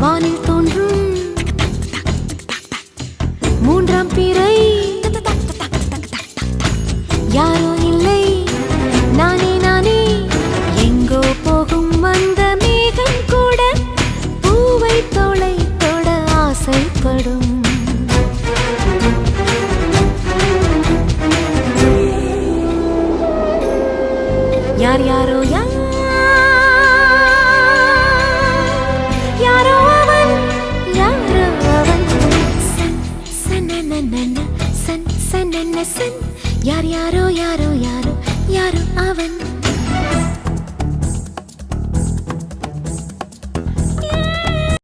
வானில் தோன்றும் மூன்றாம் பிறை யாரோ இல்லை நானே நானே எங்கோ போகும் வந்த மேகம் கூட பூவை தோளை தொட ஆசைப்படும் யார் யாரோ யாரோ அவன் சன் சனனன சன் சனன சன் யார் யாரோ யாரோ யாரோ யாரோ அவன்